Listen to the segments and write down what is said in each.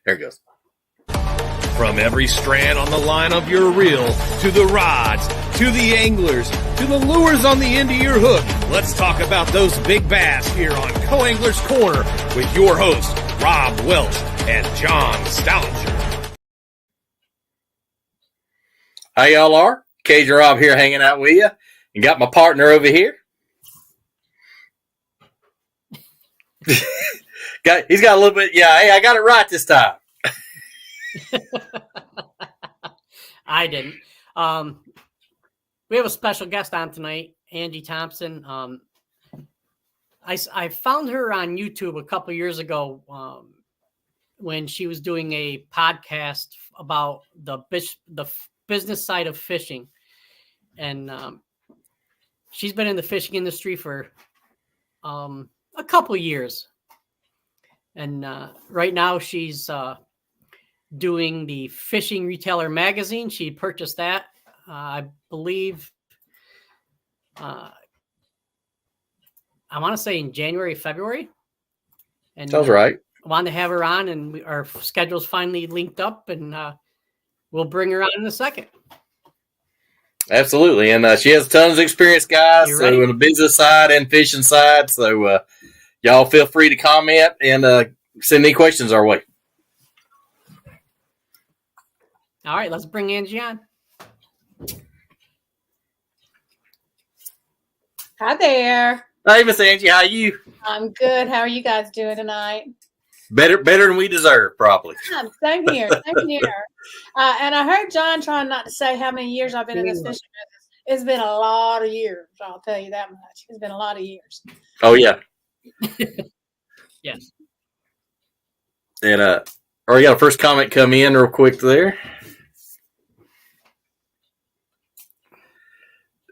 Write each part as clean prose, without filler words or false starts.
There it goes. From every strand on the line of your reel, to the rods, to the anglers, to the lures on the end of your hook, let's talk about those big bass here on Co-Angler's Corner with your hosts, Rob Welch and John Stoudinger. How y'all are? Cajun Rob here hanging out with you. And got my partner over here. He's got a little bit, hey, I got it right this time. I didn't. We have a special guest on tonight, Angie Thompson. I found her on YouTube a couple years ago when she was doing a podcast about the business side of fishing. And she's been in the fishing industry for a couple years. And right now she's doing the Fishing Retailer magazine. She purchased that, I believe, I want to say in January, February. And sounds right. I wanted to have her on, and our schedules finally linked up, and we'll bring her on in a second. Absolutely. And she has tons of experience, guys, so in the business side and fishing side. So y'all feel free to comment and send any questions our way. All right, let's bring Angie on. Hi there. Hey, Miss Angie, how are you? I'm good. How are you guys doing tonight? Better than we deserve, probably. Same here. Same here. And I heard John trying not to say how many years I've been in this fishing business. It's been a lot of years. I'll tell you that much. It's been a lot of years. Oh, yeah. Yes. And we got a first comment come in real quick there.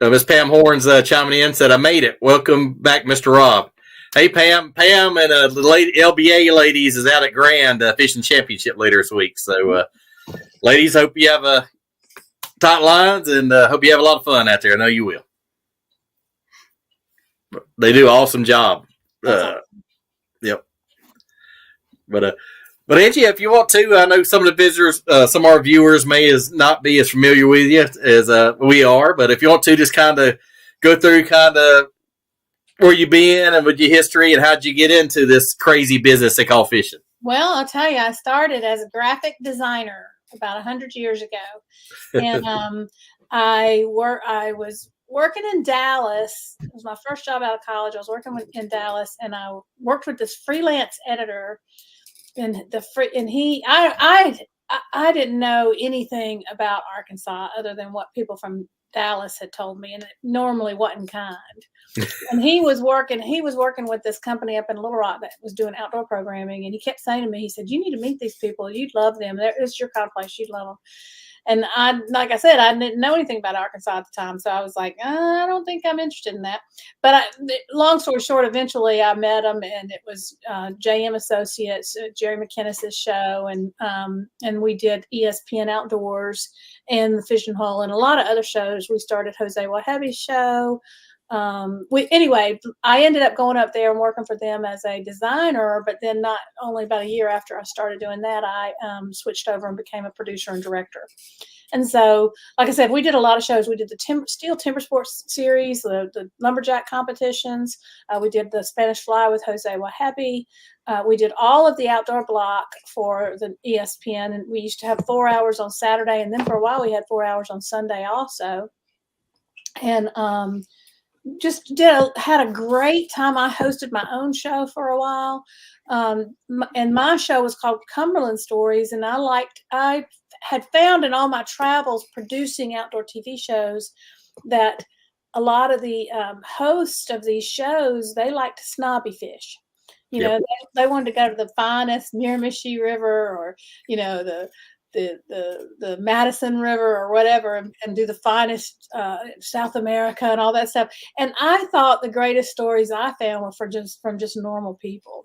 Miss Pam Horns chiming in, said, I made it. Welcome back, Mr. Rob. Hey, Pam. Pam and the LBA ladies is out at Grand Fishing Championship later this week. So, ladies, hope you have tight lines and hope you have a lot of fun out there. I know you will. They do an awesome job. Yep. But Angie, if you want to, I know some of the visitors, some of our viewers may not be as familiar with you as we are. But if you want to, just kind of go through kind of where you been and with your history and how'd you get into this crazy business they call fishing. Well, I'll tell you, I started as a graphic designer about 100 years ago, and I was working in Dallas. It was my first job out of college. I was working in Dallas, and I worked with this freelance editor. And I didn't know anything about Arkansas other than what people from Dallas had told me, and it normally wasn't kind. And he was working with this company up in Little Rock that was doing outdoor programming, and he kept saying to me, he said, "You need to meet these people. You'd love them. It's your kind of place. You'd love them." And like I said, I didn't know anything about Arkansas at the time. So I was like, I don't think I'm interested in that. But long story short, eventually I met him, and it was JM Associates, Jerry McKinnis's show. And we did ESPN Outdoors and the Fishing Hole and a lot of other shows. We started Jose Wahabi's show. Anyway, I ended up going up there and working for them as a designer, but then not only about a year after I started doing that, I switched over and became a producer and director. And so, like I said, we did a lot of shows. We did the Steel Timber Sports series, the lumberjack competitions. We did the Spanish Fly with Jose Wahabi. We did all of the outdoor block for the ESPN, and we used to have 4 hours on Saturday, and then for a while we had 4 hours on Sunday also. And had a great time. I hosted my own show for a while. And my show was called Cumberland Stories. And I had found in all my travels producing outdoor TV shows that a lot of the hosts of these shows, they like to snobby fish. You know, they wanted to go to the finest Miramichi River or, the Madison River or whatever and do the finest South America and all that stuff. And I thought the greatest stories I found were from just normal people,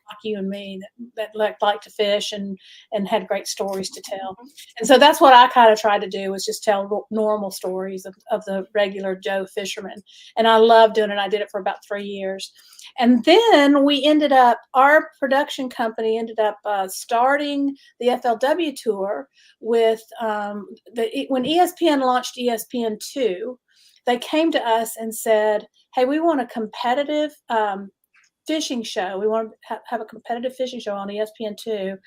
like you and me that like to fish and had great stories to tell. And so that's what I kind of tried to do, was just tell normal stories of the regular Joe fisherman. And I loved doing it. I did it for about 3 years. And then our production company ended up starting the FLW tour with when ESPN launched ESPN2, they came to us and said, hey, we want a competitive fishing show. We want to have a competitive fishing show on ESPN2,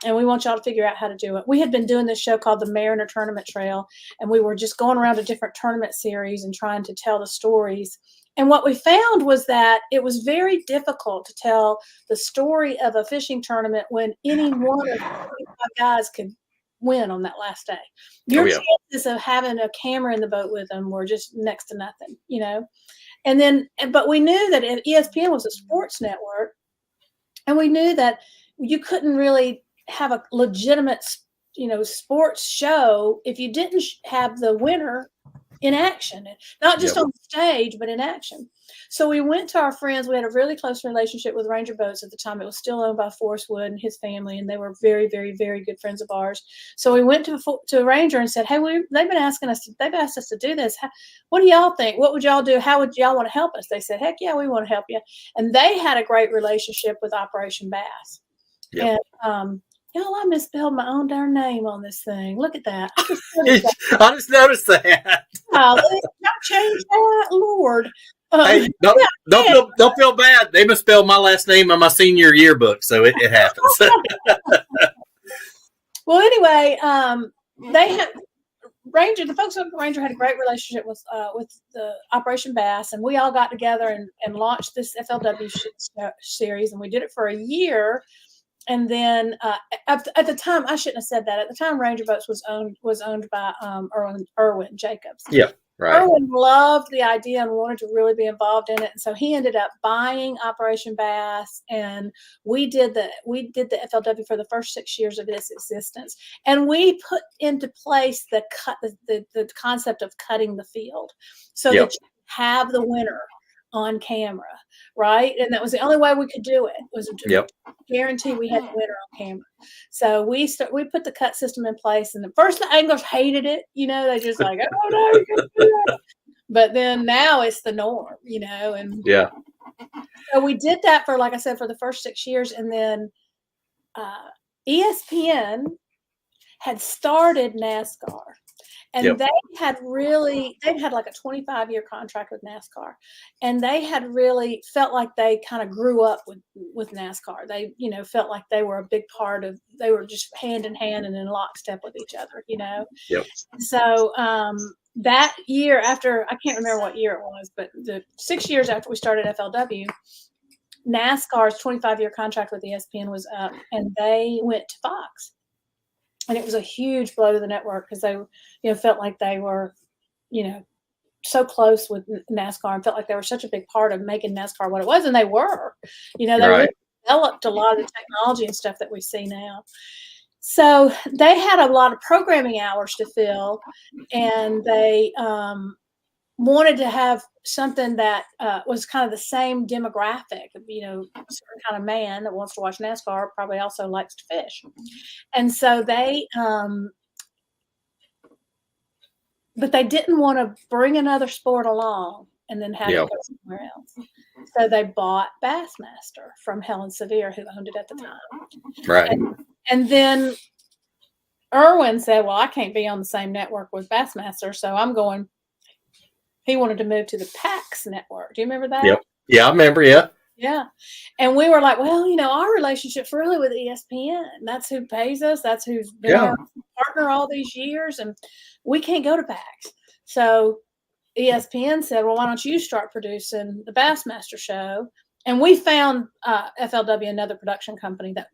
and we want y'all to figure out how to do it. We had been doing this show called the Mariner Tournament Trail, and we were just going around to different tournament series and trying to tell the stories. And what we found was that it was very difficult to tell the story of a fishing tournament when any one of the 25 guys could win on that last day. Your chances of having a camera in the boat with them were just next to nothing, you know. But we knew that ESPN was a sports network, and we knew that you couldn't really have a legitimate, sports show if you didn't have the winner in action, not just on stage, but in action. So we went to our friends. We had a really close relationship with Ranger Boats at the time. It was still owned by Forrest Wood and his family, and they were very, very, very good friends of ours. So we went to Ranger and said, hey, they've asked us to do this. What do y'all think? What would y'all do? How would y'all want to help us? They said, heck yeah, we want to help you. And they had a great relationship with Operation Bass. Yep. And y'all, I misspelled my own darn name on this thing. Look at that. I just noticed that. Y'all changed that, Lord. Hey, don't feel bad. They misspelled my last name on my senior yearbook, so it happens. Well, anyway, they had Ranger. The folks at Ranger had a great relationship with the Operation Bass, and we all got together and launched this FLW series, and we did it for a year. And then at the time, I shouldn't have said that. At the time, Ranger Boats was owned by Irwin Jacobs. Yeah, right. Irwin loved the idea and wanted to really be involved in it, and so he ended up buying Operation Bass, and we did the FLW for the first 6 years of its existence, and we put into place the concept of cutting the field, so that you have the winner on camera, right? And that was the only way we could do it, was to guarantee we had the winner on camera. So we put the cut system in place, and at first the anglers hated it, they just like, oh no, you can't do that. But then now it's the norm, and so we did that for, like I said, for the first 6 years, and then ESPN had started NASCAR. And they'd had like a 25-year contract with NASCAR, and they had really felt like they kind of grew up with NASCAR. They, felt like they were a big part of, they were just hand in hand and in lockstep with each other, Yep. So that year after, I can't remember what year it was, but the 6 years after we started FLW, NASCAR's 25-year contract with ESPN was up, and they went to Fox. And it was a huge blow to the network, because they, felt like they were, so close with NASCAR, and felt like they were such a big part of making NASCAR what it was. And they were, they really developed a lot of the technology and stuff that we see now. So they had a lot of programming hours to fill, and they wanted to have something that was kind of the same demographic, certain kind of man that wants to watch NASCAR probably also likes to fish. And so they, but they didn't want to bring another sport along and then have it go somewhere else. So they bought Bassmaster from Helen Sevier, who owned it at the time. Right. And then Irwin said, well, I can't be on the same network with Bassmaster, so I'm going. He wanted to move to the PAX network. Do you remember that? Yep. Yeah, I remember. Yeah. Yeah. And we were like, well, our relationship's really with ESPN. That's who pays us. That's who's been our partner all these years. And we can't go to PAX. So ESPN said, well, why don't you start producing the Bassmaster show? And we found FLW, another production company that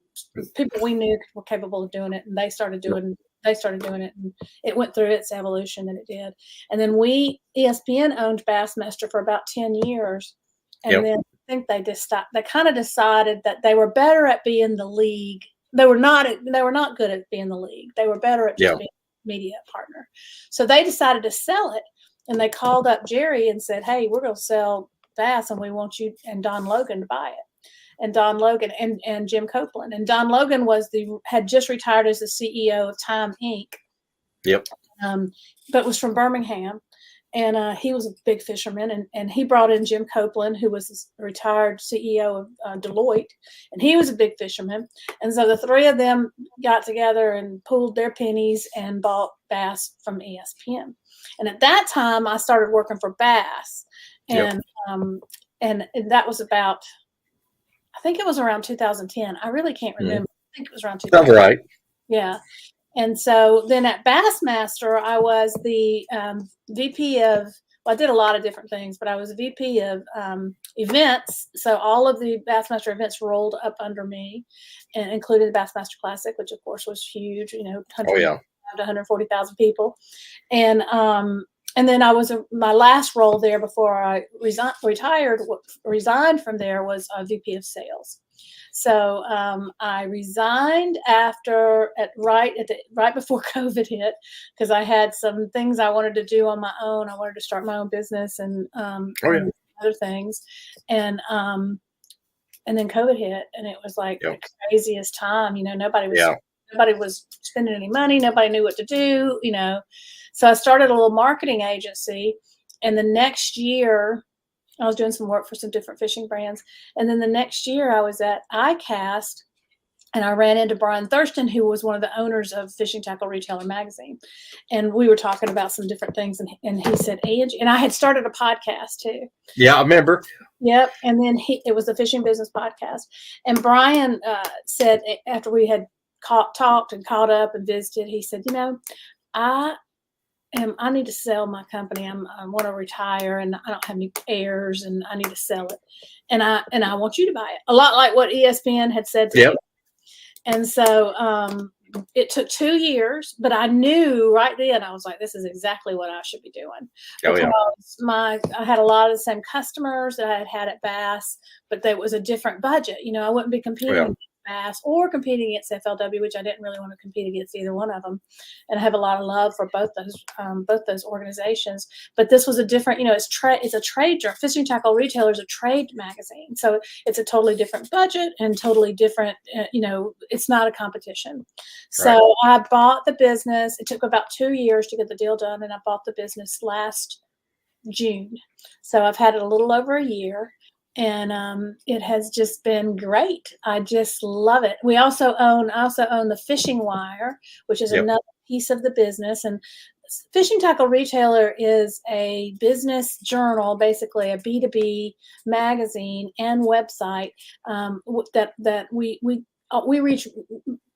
people we knew were capable of doing it. And they started doing it, and it went through its evolution, and it did. And then ESPN owned Bassmaster for about 10 years. And then I think they kind of decided that they were better at being the league. They were not good at being the league. They were better at just being a media partner. So they decided to sell it, and they called up Jerry and said, hey, we're going to sell Bass, and we want you and Don Logan to buy it. and Don Logan and Jim Copeland. And Don Logan had just retired as the CEO of Time Inc. Yep. But was from Birmingham. And he was a big fisherman, and he brought in Jim Copeland, who was a retired CEO of Deloitte, and he was a big fisherman. And so the three of them got together and pooled their pennies and bought Bass from ESPN. And at that time, I started working for Bass, and and that was about, I think it was around 2010. I really can't remember. I think it was around 2010. Sounds right. Yeah. And so then at Bassmaster, I was the VP of, well, I did a lot of different things, but I was a VP of events. So all of the Bassmaster events rolled up under me, and including the Bassmaster Classic, which of course was huge, 140,000 people. And then I was my last role there before I resigned from there was a VP of sales. So I resigned right before COVID hit, because I had some things I wanted to do on my own. I wanted to start my own business and other things, and then COVID hit, and it was like the craziest time. Nobody was spending any money. Nobody knew what to do. So I started a little marketing agency, and the next year I was doing some work for some different fishing brands. And then the next year I was at ICAST, and I ran into Brian Thurston, who was one of the owners of Fishing Tackle Retailer magazine. And we were talking about some different things. And he said, Angie, and I had started a podcast too. Yeah, I remember. Yep. And then it was the Fishing Business Podcast. And Brian said, after we had talked and caught up and visited, he said, I need to sell my company. I want to retire, and I don't have any heirs, and I need to sell it. And I want you to buy it. A lot like what ESPN had said to me. And so it took 2 years, but I knew right then, I was like, this is exactly what I should be doing. I had a lot of the same customers that I had at Bass, but there was a different budget. I wouldn't be competing against Bass or competing against FLW, which I didn't really want to compete against either one of them. And I have a lot of love for both those organizations. But this was a different, it's a trade. Fishing Tackle Retailer is a trade magazine, so it's a totally different budget and totally different. It's not a competition. So I bought the business. It took about 2 years to get the deal done, and I bought the business last June. So I've had it a little over a year. And it has just been great. I just love it. I also own the Fishing Wire, which is another piece of the business. And Fishing Tackle Retailer is a business journal, basically a B2B magazine and website that we reach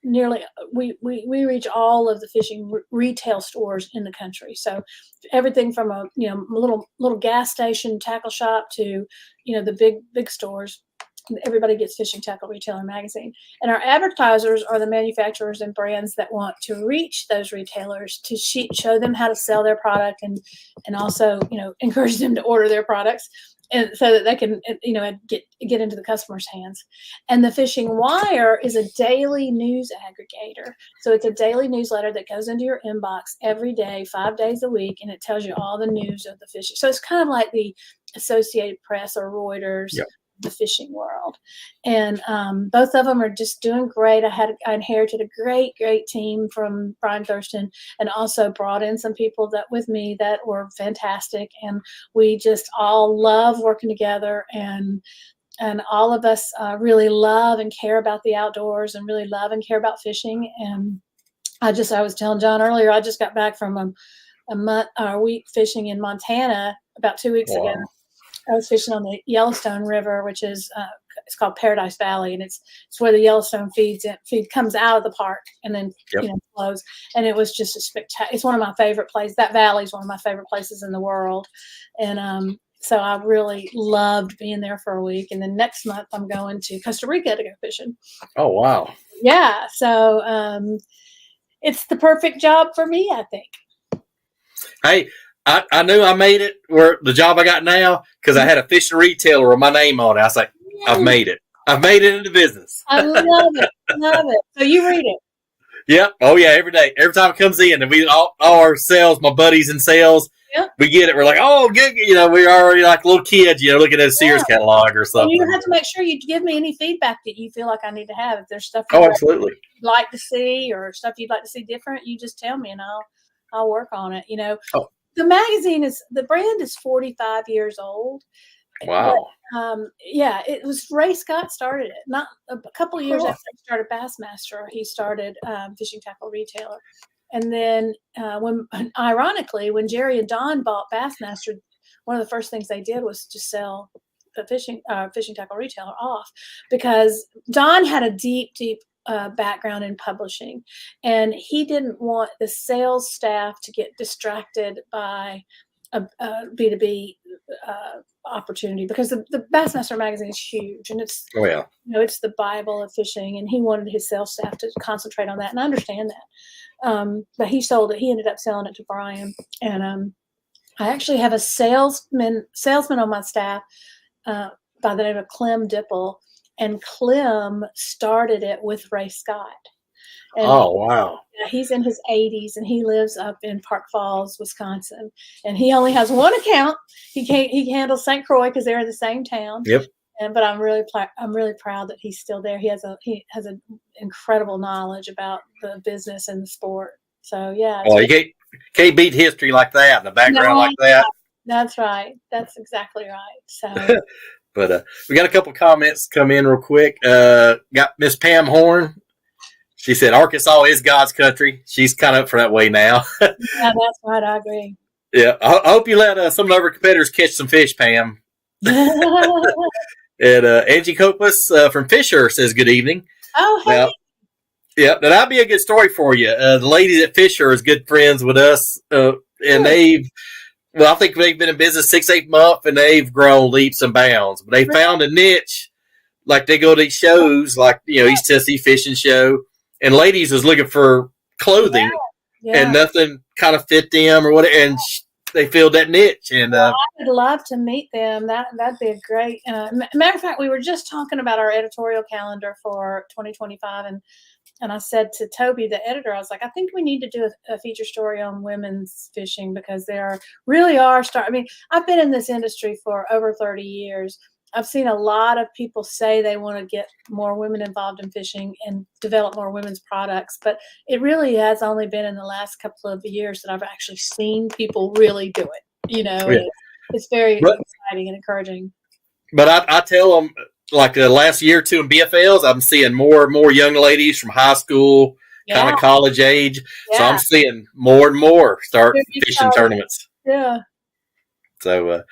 we reach all of the fishing retail stores in the country. So everything from a little gas station tackle shop to the big stores. Everybody gets Fishing Tackle Retailer magazine. And our advertisers are the manufacturers and brands that want to reach those retailers to show them how to sell their product, and also encourage them to order their products, and so that they can get into the customer's hands. And the Fishing Wire is a daily news aggregator. So it's a daily newsletter that goes into your inbox every day, 5 days a week, and it tells you all the news of the fishing. So it's kind of like the Associated Press or Reuters. The fishing world. And both of them are just doing great. I inherited a great team from Brian Thurston, and also brought in some people with me that were fantastic. And we just all love working together, and all of us really love and care about the outdoors, and really love and care about fishing. And I was telling John earlier, I just got back from a week fishing in Montana about 2 weeks ago. I was fishing on the Yellowstone River, which is it's called Paradise Valley, and it's where the Yellowstone feed comes out of the park and then flows. And it was just a spectacular. It's one of my favorite places. That valley is one of my favorite places in the world, and so I really loved being there for a week. And then next month I'm going to Costa Rica to go fishing. Oh wow! Yeah, so it's the perfect job for me, I think. Hey. I knew I made it where the job I got now, because I had a fishing retailer with my name on it. I was like, I've made it. I've made it into business. I love it. So you read it. Yep. Oh yeah, every day. Every time it comes in, and we all our sales, my buddies in sales, Yep. we get it. We're like, oh, good. We're already like little kids, looking at a Sears catalog or And something. you have to make sure you give me any feedback that you feel like I need to have. If there's stuff Absolutely. you'd like to see or stuff you'd like to see different, you just tell me and I'll work on it. Oh. The brand is 45 years old. Wow. But, it was Ray Scott started it. Not a couple of years after he started Bassmaster, he started Fishing Tackle Retailer. And then when Jerry and Don bought Bassmaster, one of the first things they did was to sell the Fishing Tackle Retailer off, because Don had a deep background in publishing, and he didn't want the sales staff to get distracted by a B2B opportunity, because the Bassmaster magazine is huge, and it's it's the Bible of fishing, and he wanted his sales staff to concentrate on that, and I understand that. But he sold it. He ended up selling it to Brian, and I actually have a salesman on my staff by the name of Clem Dipple, and Clem started it with Ray Scott. And wow. He's in his 80s, and he lives up in Park Falls, Wisconsin. And he only has one account. He handles St. Croix because they're in the same town. Yep. But I'm really proud that he's still there. He has an incredible knowledge about the business and the sport. So yeah. Well, you can't beat history like that, and the background like that. That's right. That's exactly right. So. But we got a couple comments come in real quick. Got Miss Pam Horn. She said Arkansas is God's country. She's kind of up for that way now. Yeah, that's right. I agree. Yeah, I hope you let some of our competitors catch some fish, Pam. And Angie Thompson from Fisher says good evening. Oh, hey. Now, yeah, that'd be a good story for you. The ladies at Fisher is good friends with us, and I think they've been in business 6-8 months, and they've grown leaps and bounds. But they found a niche, like they go to these shows, like East Tennessee Fishing Show, and ladies was looking for clothing, and nothing kind of fit them or whatever, and they filled that niche. And I would love to meet them. That'd be a great. Matter of fact, we were just talking about our editorial calendar for 2025, and I said to Toby, the editor, I was like, I think we need to do a feature story on women's fishing, because there really are I mean, I've been in this industry for over 30 years. I've seen a lot of people say they want to get more women involved in fishing and develop more women's products, but it really has only been in the last couple of years that I've actually seen people really do it. It's very exciting and encouraging. But I tell them, like the last year or two in BFLs, I'm seeing more and more young ladies from high school, kind of college age. Yeah. So I'm seeing more and more start fishing tournaments. Yeah. So,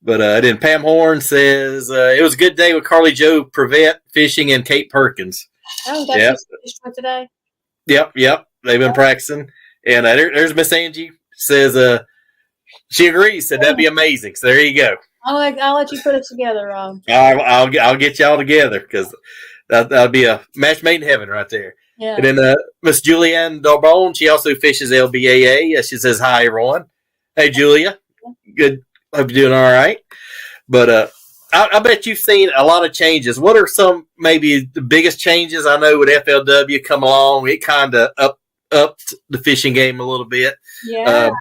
but then Pam Horn says it was a good day with Carly Joe Prevette fishing and Kate Perkins. Oh, that's fished for today. Yep. They've been practicing, and there's Miss Angie says she agrees. Said that'd be amazing. So there you go. I'll let you put it together, Rob. I'll get y'all together, because that'll be a match made in heaven right there. Yeah. And then Miss Julianne Darbone, she also fishes LBAA. She says hi, everyone. Hey, Julia. Good. Hope you're doing all right. But I bet you've seen a lot of changes. What are some maybe the biggest changes? I know with FLW come along, it kind of upped the fishing game a little bit. Yeah.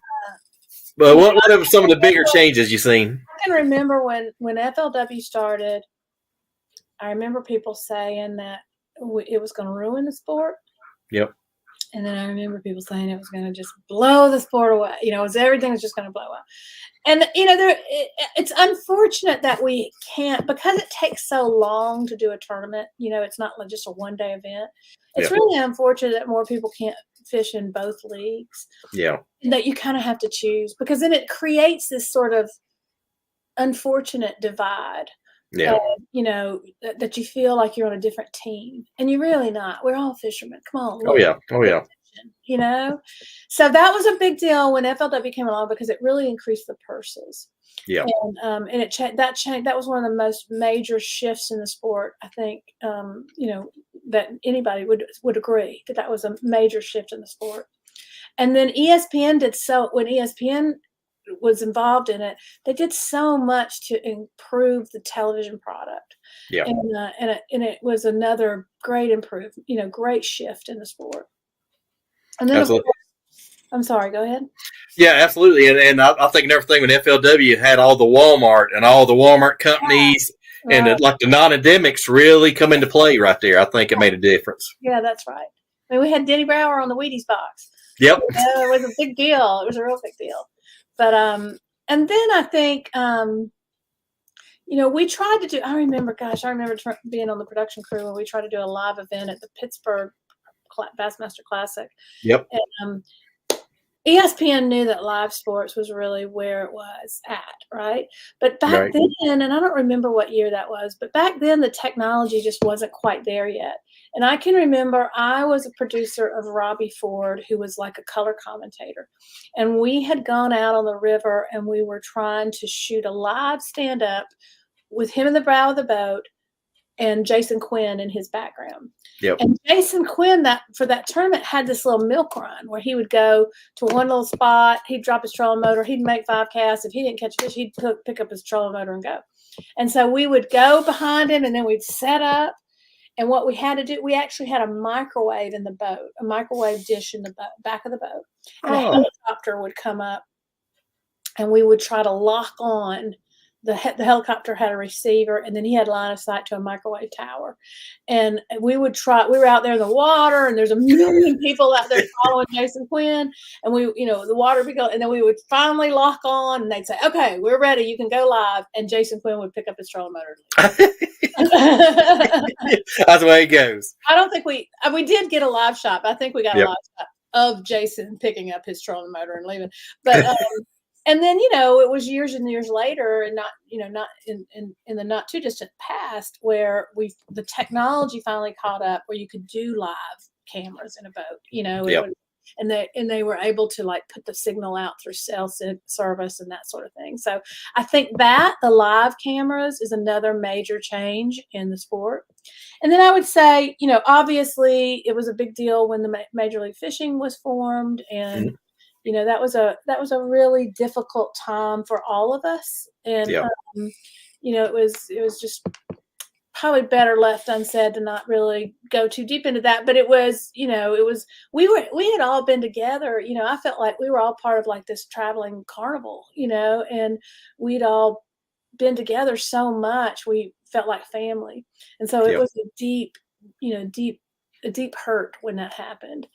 But what are some of the bigger changes you've seen? I can remember when FLW started, I remember people saying that it was going to ruin the sport. Yep. And then I remember people saying it was going to just blow the sport away. Everything was just going to blow up. And, it's unfortunate that we can't, because it takes so long to do a tournament. It's not like just a one-day event. It's really unfortunate that more people can't fish in both leagues. Yeah. That you kind of have to choose, because then it creates this sort of unfortunate divide. Yeah. That you feel like you're on a different team, and you're really not. We're all fishermen. Come on. Oh yeah. So that was a big deal when FLW came along, because it really increased the purses. Yeah. And it changed. That was one of the most major shifts in the sport. I think that anybody would agree that was a major shift in the sport. And then ESPN when ESPN was involved in it, they did so much to improve the television product. Yeah. And it was another great improvement, great shift in the sport. And then, Absolutely. I'm sorry, go ahead. Yeah, absolutely. And I think another thing when FLW had all the Walmart and all the Walmart companies and Right. like the non-endemics really come into play right there. I think it made a difference. Yeah, that's right. I mean, we had Denny Brower on the Wheaties box. Yep. It was a big deal. It was a real big deal. But and then I think we tried to do. I remember being on the production crew when we tried to do a live event at the Pittsburgh Bassmaster Classic. Yep. And ESPN knew that live sports was really where it was at, right? But back then, and I don't remember what year that was, but back then the technology just wasn't quite there yet. And I can remember I was a producer of Robbie Ford, who was like a color commentator. And we had gone out on the river and we were trying to shoot a live stand-up with him in the bow of the boat and Jason Quinn in his background. Yep. And Jason Quinn, for that tournament, had this little milk run where he would go to one little spot, he'd drop his trolling motor, he'd make 5 casts. If he didn't catch fish, he'd pick up his trolling motor and go. And so we would go behind him and then we'd set up. And what we had to do, we actually had a microwave in the boat, a microwave dish in the back of the boat. And a helicopter would come up and we would try to lock on. The helicopter had a receiver, and then he had line of sight to a microwave tower. And we were out there in the water, and there's a million people out there following Jason Quinn. And the water would go, and then we would finally lock on, and they'd say, "Okay, we're ready. You can go live." And Jason Quinn would pick up his trolling motor. That's the way it goes. I don't think we did get a live shot. I think we got a live shot of Jason picking up his trolling motor and leaving. But and then, it was years and years later, and not in the not too distant past, where the technology finally caught up where you could do live cameras in a boat, and they were able to like put the signal out through cell service and that sort of thing. So I think that the live cameras is another major change in the sport. And then I would say, obviously it was a big deal when the Major League Fishing was formed, and that was a really difficult time for all of us. And, it was just probably better left unsaid to not really go too deep into that. But it was, we had all been together. I felt like we were all part of like this traveling carnival, and we'd all been together so much. We felt like family. And so it was a deep hurt when that happened.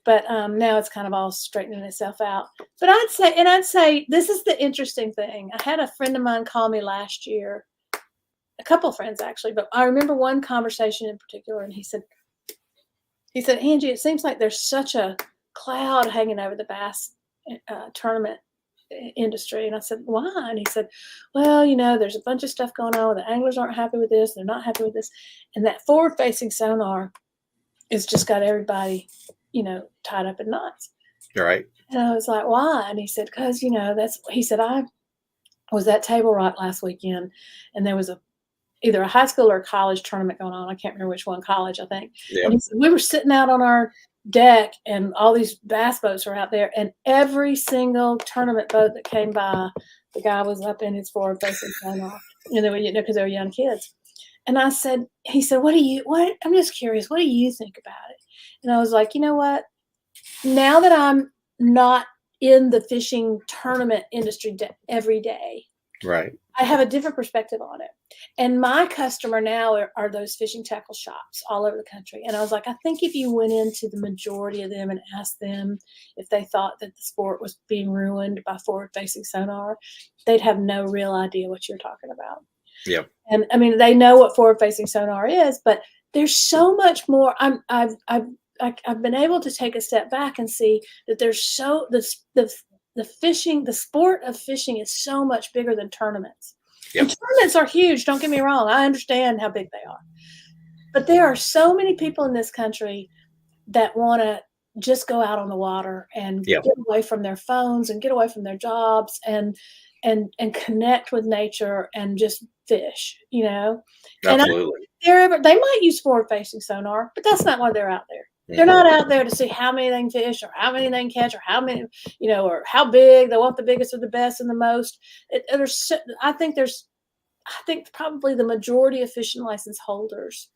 But now it's kind of all straightening itself out. But I'd say this is the interesting thing. I had a friend of mine call me last year, a couple of friends actually, but I remember one conversation in particular, and he said, "Angie, it seems like there's such a cloud hanging over the bass tournament industry." And I said, "Why?" And he said, "Well, there's a bunch of stuff going on. The anglers aren't happy with this. They're not happy with this. And that forward-facing sonar has just got everybody tied up in knots." Right. And I was like, "Why?" And he said, "Because, he said, I was at Table Rock last weekend, and there was either a high school or a college tournament going on. I can't remember which one, college, I think." Yep. And he said, "We were sitting out on our deck, and all these bass boats were out there, and every single tournament boat that came by, the guy was up in his forward-facing sonar, and they were, because they were young kids." And he said, I'm just curious, what do you think about it? And I was like, you know what? Now that I'm not in the fishing tournament industry every day, right, I have a different perspective on it. And my customer now are those fishing tackle shops all over the country. And I was like, I think if you went into the majority of them and asked them if they thought that the sport was being ruined by forward-facing sonar, they'd have no real idea what you're talking about. Yep. And I mean, they know what forward-facing sonar is, but there's so much more. I've been able to take a step back and see that there's the sport of fishing is so much bigger than tournaments. Yep. And tournaments are huge. Don't get me wrong. I understand how big they are, but there are so many people in this country that want to just go out on the water and get away from their phones and get away from their jobs and connect with nature and just fish, Absolutely. And they might use forward-facing sonar, but that's not why they're out there. Mm-hmm. They're not out there to see how many they can fish or how many they can catch or how many, or how big. They want the biggest or the best and the most. I think probably the majority of fishing license holders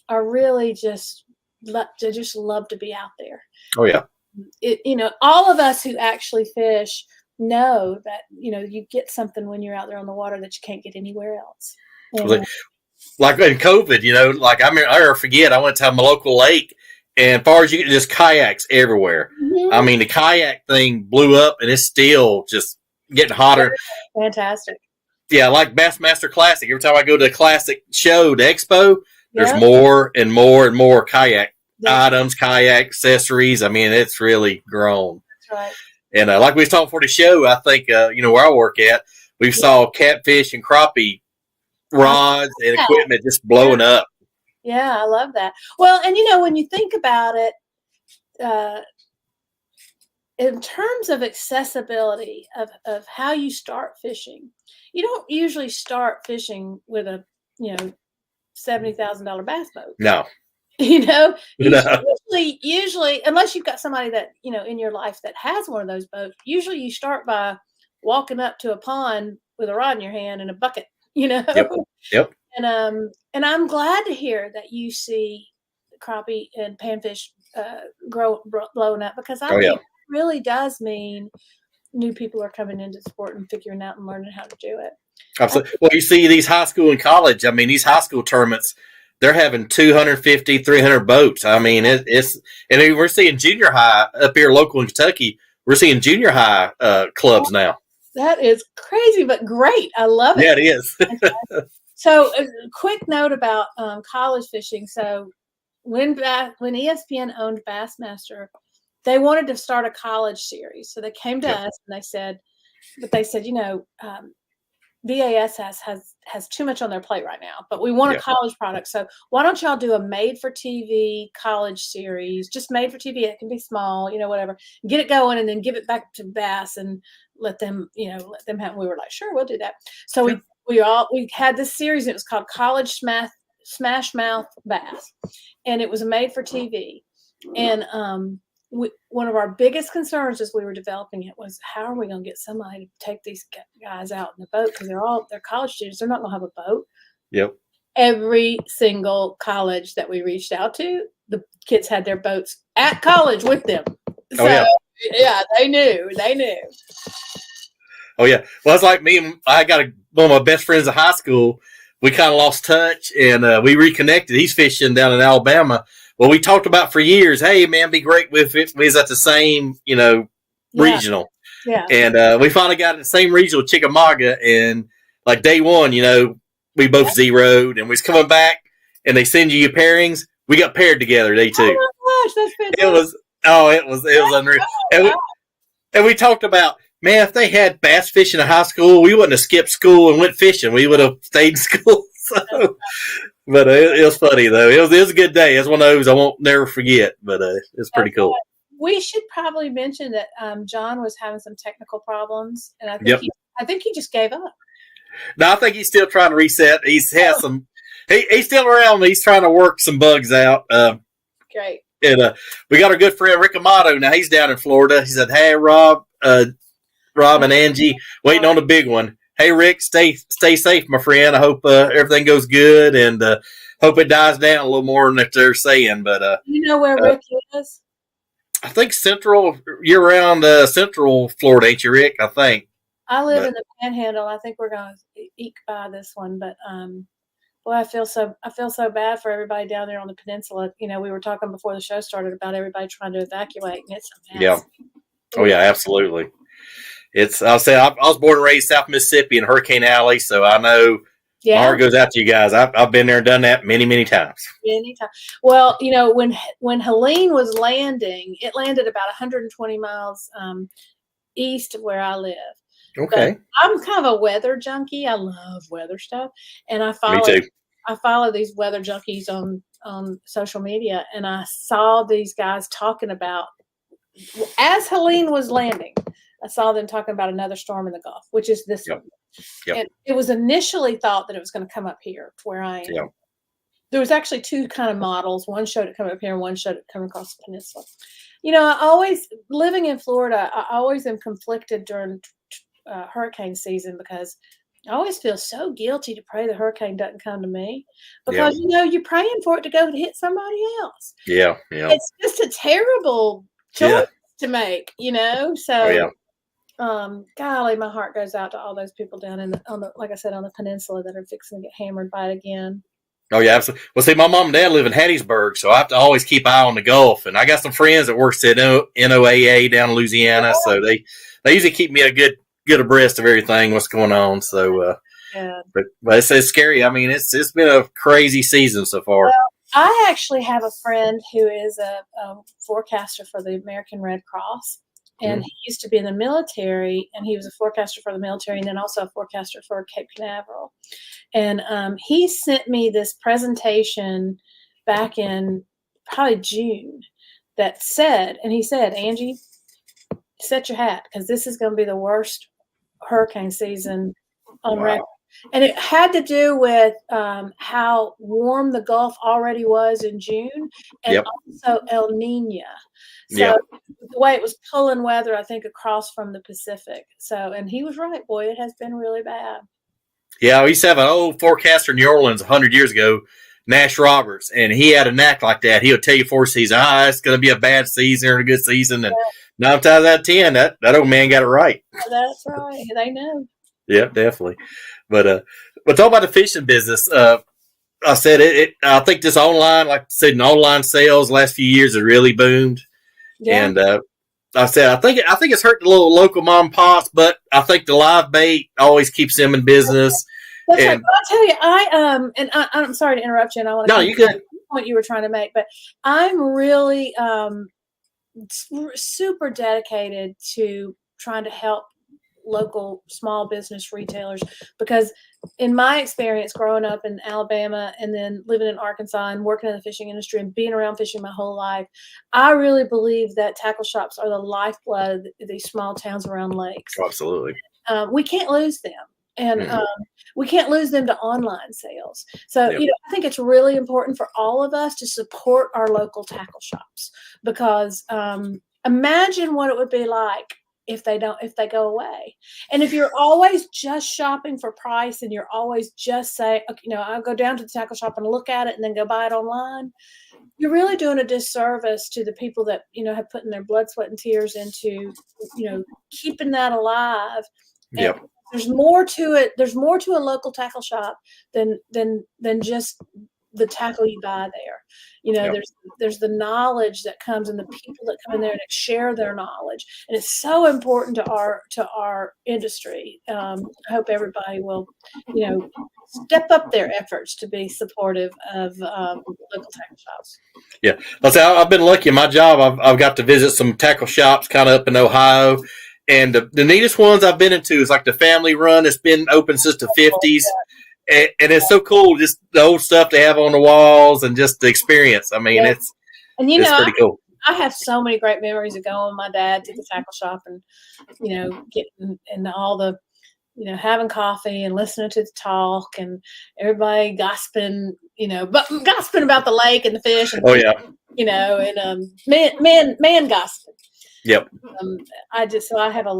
are really just love to be out there. Oh yeah. all of us who actually fish know that, you get something when you're out there on the water that you can't get anywhere else. Like in COVID, like I never forget, I went to my local lake, and as far as you can, just kayaks everywhere. Mm-hmm. I mean, the kayak thing blew up, and it's still just getting hotter. Fantastic. Yeah, like Bassmaster Classic. Every time I go to a classic show, the expo, there's more and more and more kayak items, kayak accessories. I mean, it's really grown. That's right. And like we was talking for the show, I think, where I work at, we saw catfish and crappie rods and equipment just blowing up. Yeah, I love that. Well, and when you think about it, in terms of accessibility of how you start fishing, you don't usually start fishing with a $70,000 bass boat. No. Usually, unless you've got somebody that in your life that has one of those boats, usually you start by walking up to a pond with a rod in your hand and a bucket. Yep. And I'm glad to hear that you see crappie and panfish blowing up, because I think it really does mean new people are coming into the sport and figuring out and learning how to do it. Absolutely. Well, you see these high school and college. I mean, these high school tournaments, they're having 250, 300 boats. I mean, it's and we're seeing junior high up here local in Kentucky. We're seeing junior high clubs now. That is crazy, but great. I love it. Yeah, it is. So, a quick note about college fishing. So, when ESPN owned Bassmaster, they wanted to start a college series. So they came to us and they said, BAS has too much on their plate right now, but we want a college product. So why don't y'all do a made for TV college series, just made for TV. It can be small, whatever, get it going and then give it back to Bass and let them have, we were like, sure, we'll do that. So we had this series. It was called College Smash Mouth Bass, and it was made for TV. And, one of our biggest concerns as we were developing it was, how are we going to get somebody to take these guys out in the boat? Because they're college students. They're not going to have a boat. Yep. Every single college that we reached out to, the kids had their boats at college with them. So, they knew. Oh, yeah. Well, it's like me and I got one of my best friends in high school. We kind of lost touch, and we reconnected. He's fishing down in Alabama. Well, we talked about for years, hey, man, be great with it. We was at the same, regional. Yeah. And we finally got at the same regional, Chickamauga. And like day one, we both zeroed. And we was coming back, and they send you your pairings. We got paired together day two. Oh, my gosh, that's fantastic. It was unreal. And we talked about, man, if they had bass fishing in high school, we wouldn't have skipped school and went fishing. We would have stayed in school. So, but it was funny, though. It was a good day. It's one of those I won't never forget, but it's pretty cool. We should probably mention that John was having some technical problems, and I think he just gave up. No, I think he's still trying to reset. He's some. He's still around. He's trying to work some bugs out. Great. And we got our good friend Rick Amato. Now he's down in Florida. He said, "Hey, Rob and Angie, waiting on the big one. Hey, Rick, stay safe, my friend. I hope everything goes good, and hope it dies down a little more than that they're saying." But you know where Rick is? I think year-round Central Florida, ain't you, Rick? I think. I live in the Panhandle. I think we're going to eke by this one, but boy, I feel so bad for everybody down there on the peninsula. We were talking before the show started about everybody trying to evacuate, and it's a mess. Yeah. Oh yeah, absolutely. I'll say I was born and raised South Mississippi in Hurricane Alley, so I know my heart goes out to you guys. I've been there and done that many, many times. Many times. Well, when Helene was landing, it landed about 120 miles east of where I live. Okay. But I'm kind of a weather junkie. I love weather stuff, and I follow these weather junkies on social media, and I saw these guys talking about, as Helene was landing, I saw them talking about another storm in the Gulf, which is this one. Yep. And it was initially thought that it was going to come up here to where I am. Yep. There was actually two kind of models. One showed it coming up here and one showed it coming across the peninsula. I always, living in Florida, I always am conflicted during hurricane season, because I always feel so guilty to pray the hurricane doesn't come to me, because, you're praying for it to go to hit somebody else. Yeah. It's just a terrible choice. to make, So, Oh, yeah. golly, my heart goes out to all those people down like I said, on the peninsula that are fixing to get hammered by it again. Oh, yeah, absolutely. Well, see, my mom and dad live in Hattiesburg, so I have to always keep an eye on the Gulf. And I got some friends that works at NOAA down in Louisiana, so they usually keep me a good abreast of everything, what's going on. So, but it's scary. I mean, it's been a crazy season so far. Well, I actually have a friend who is a forecaster for the American Red Cross. And he used to be in the military, and he was a forecaster for the military, and then also a forecaster for Cape Canaveral. And he sent me this presentation back in probably June that said, Angie, set your hat, because this is going to be the worst hurricane season on record. And it had to do with how warm the Gulf already was in June, and also El Nino. So the way it was pulling weather, I think, across from the Pacific. So, and he was right, boy, it has been really bad. Yeah, we used to have an old forecaster in New Orleans 100 years ago, Nash Roberts, and he had a knack like that. He would tell you before season, it's going to be a bad season or a good season. And 9 times out of 10, that old man got it right. That's right. They know. Yeah, definitely. But talk about the fishing business. I said I think this online, like I said, online sales last few years has really boomed. Yeah. And I said I think it's hurt the little local mom and pops, but I think the live bait always keeps them in business. That's right. I'll tell you, I'm sorry to interrupt you, and I want to you could. The point you were trying to make, but I'm really super dedicated to trying to help local small business retailers, because in my experience growing up in Alabama and then living in Arkansas and working in the fishing industry and being around fishing my whole life, I really believe that tackle shops are the lifeblood of these small towns around lakes. Absolutely. We can't lose them. And we can't lose them to online sales. So, I think it's really important for all of us to support our local tackle shops, because imagine what it would be like if they go away. And if you're always just shopping for price and you're always just saying, okay, I'll go down to the tackle shop and look at it and then go buy it online, you're really doing a disservice to the people that, have put in their blood, sweat, and tears into, keeping that alive. Yep. And there's more to it. There's more to a local tackle shop than just the tackle you buy there. There's the knowledge that comes, and the people that come in there and share their knowledge, and it's so important to our industry. I hope everybody will, step up their efforts to be supportive of local tackle shops. Yeah, I've been lucky in my job. I've got to visit some tackle shops kind of up in Ohio. And the neatest ones I've been into is like the family run. It's been open since the 50s. And it's so cool, just the old stuff they have on the walls and just the experience. I mean, it's pretty cool. I have so many great memories of going with my dad to the tackle shop and, getting in all the, having coffee and listening to the talk and everybody gossiping, but gossiping about the lake and the fish. And, and man gossiping. Yep. I have a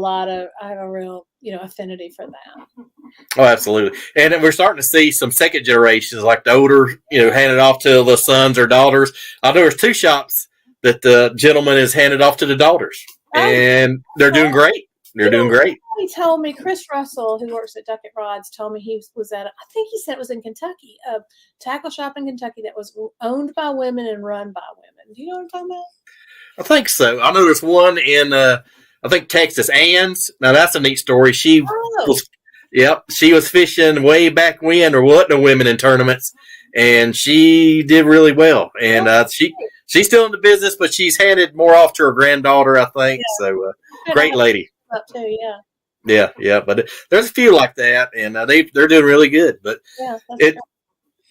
real, affinity for that. Oh, absolutely. And we're starting to see some second generations, like the older, handed off to the sons or daughters. I know there's 2 shops that the gentleman has handed off to the daughters, and they're doing great. They're doing great. He told me, Chris Russell, who works at Duckett Rods, told me he was at, I think he said it was in Kentucky, a tackle shop in Kentucky that was owned by women and run by women. Do you know what I'm talking about? I think so. I know there's one in, I think Texas, Ann's. Now that's a neat story. She was fishing way back when. There wasn't no women in tournaments, and she did really well. And she's still in the business, but she's handed more off to her granddaughter, I think. Yeah. So great lady. Up too, yeah. But there's a few like that, and they're doing really good. But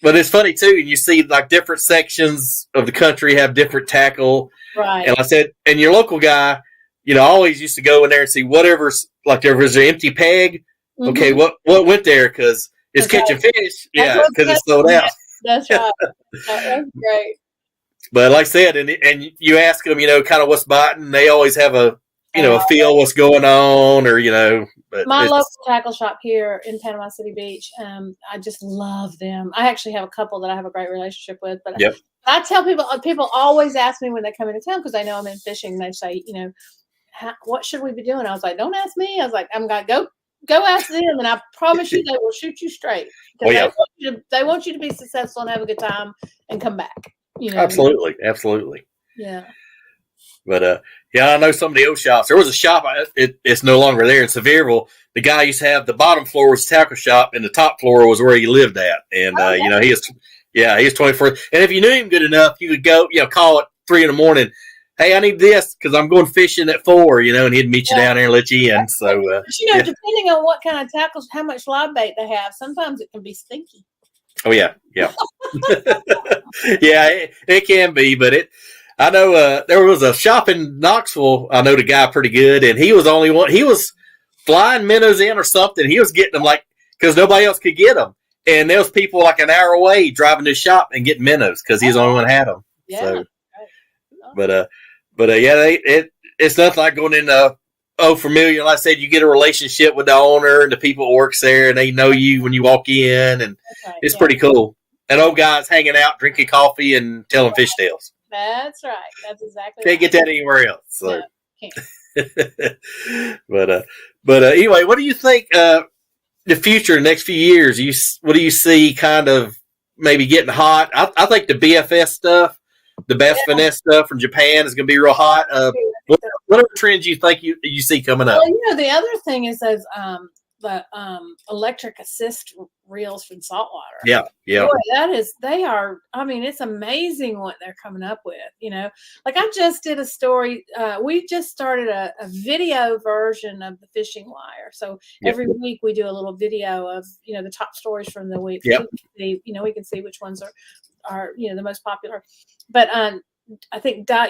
but it's funny too. You see like different sections of the country have different tackle. Right. And I said, and your local guy, I always used to go in there and see whatever's, like there was an empty peg. Mm-hmm. Okay, what went there? Because it's catching fish. Yeah, because it's sold out. That's right. That's great. But like I said, and you ask them, kind of what's biting, they always have a feel what's going on, or, But my local tackle shop here in Panama City Beach, I just love them. I actually have a couple that I have a great relationship with, but I tell people always ask me when they come into town, because they know I'm in fishing. They say, what should we be doing? I was like, don't ask me. I was like, I'm going to go ask them, and I promise you they will shoot you straight. Because they want you to be successful and have a good time and come back. Absolutely. Yeah. But I know some of the old shops. There was a shop. It's no longer there in Sevierville. The guy used to have the bottom floor was a tackle shop, and the top floor was where he lived at. And he was 24. And if you knew him good enough, you could go, call at 3 a.m. Hey, I need this because I'm going fishing at 4. And he'd meet you down there and let you in. So, depending on what kind of tackles, how much live bait they have, sometimes it can be stinky. Oh yeah. Yeah, it can be, but I know there was a shop in Knoxville. I know the guy pretty good, and he was the only one. He was flying minnows in or something. He was getting them because nobody else could get them, and there was people like an hour away driving to the shop and getting minnows because he's the only one that had them. Yeah. So, but it's nothing like going in familiar. Like I said, you get a relationship with the owner and the people that works there, and they know you when you walk in, and it's pretty cool. And old guys hanging out, drinking coffee, and telling fish tales. That's right. That's exactly. Can't get that anywhere else. So. No, can't. but anyway, what do you think? The future, next few years, what do you see? Kind of maybe getting hot. I think the BFS stuff, the Bass Finesse stuff from Japan is going to be real hot. What other trends you think you see coming up? Well, the other thing is those the electric assist reels from saltwater. Yeah. Boy, they are. I mean, it's amazing what they're coming up with. Like I just did a story. We just started a video version of the fishing wire. So every week we do a little video of the top stories from the week. Yep. We can see which ones are the most popular. But I think at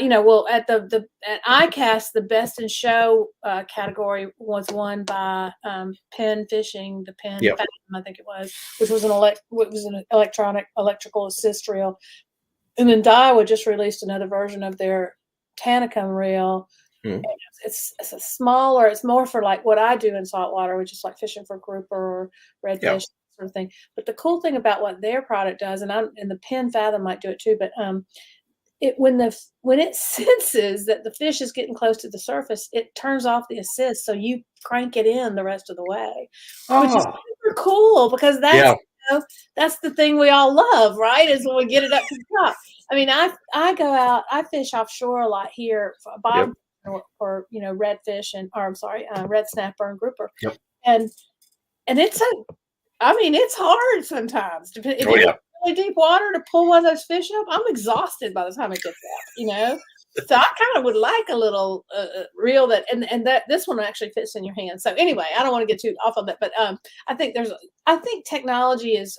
ICAST, the best in show category was won by Penn Fishing, the Penn Fathom, I think it was, which was an electrical assist reel. And then Daiwa just released another version of their Tanacum reel. It's a smaller. It's more for like what I do in saltwater, which is like fishing for grouper or redfish sort of thing. But the cool thing about what their product does, and the Penn Fathom might do it too, but when it senses that the fish is getting close to the surface, it turns off the assist, so you crank it in the rest of the way, which is super cool because that's the thing we all love, right? Is when we get it up to the top. I mean, I go out, I fish offshore a lot here, bottom or redfish red snapper and grouper, and it's it's hard sometimes. Really deep water to pull one of those fish up, I'm exhausted by the time it gets out, So I kind of would like a little reel that, and that this one actually fits in your hand. So anyway, I don't want to get too off of it, but I think technology is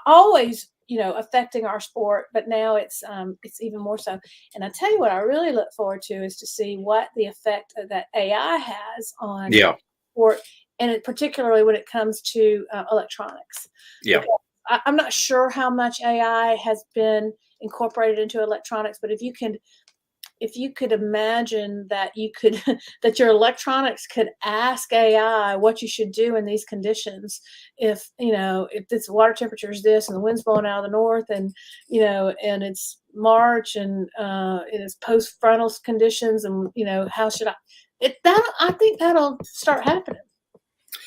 always affecting our sport, but now it's even more so. And I tell you what, I really look forward to is to see what the effect that AI has on sport, and particularly when it comes to electronics. Yeah. I'm not sure how much AI has been incorporated into electronics, but if you could imagine that that your electronics could ask AI what you should do in these conditions, if this water temperature is this and the wind's blowing out of the north and and it's March and it is post frontal conditions and how should I think that'll start happening.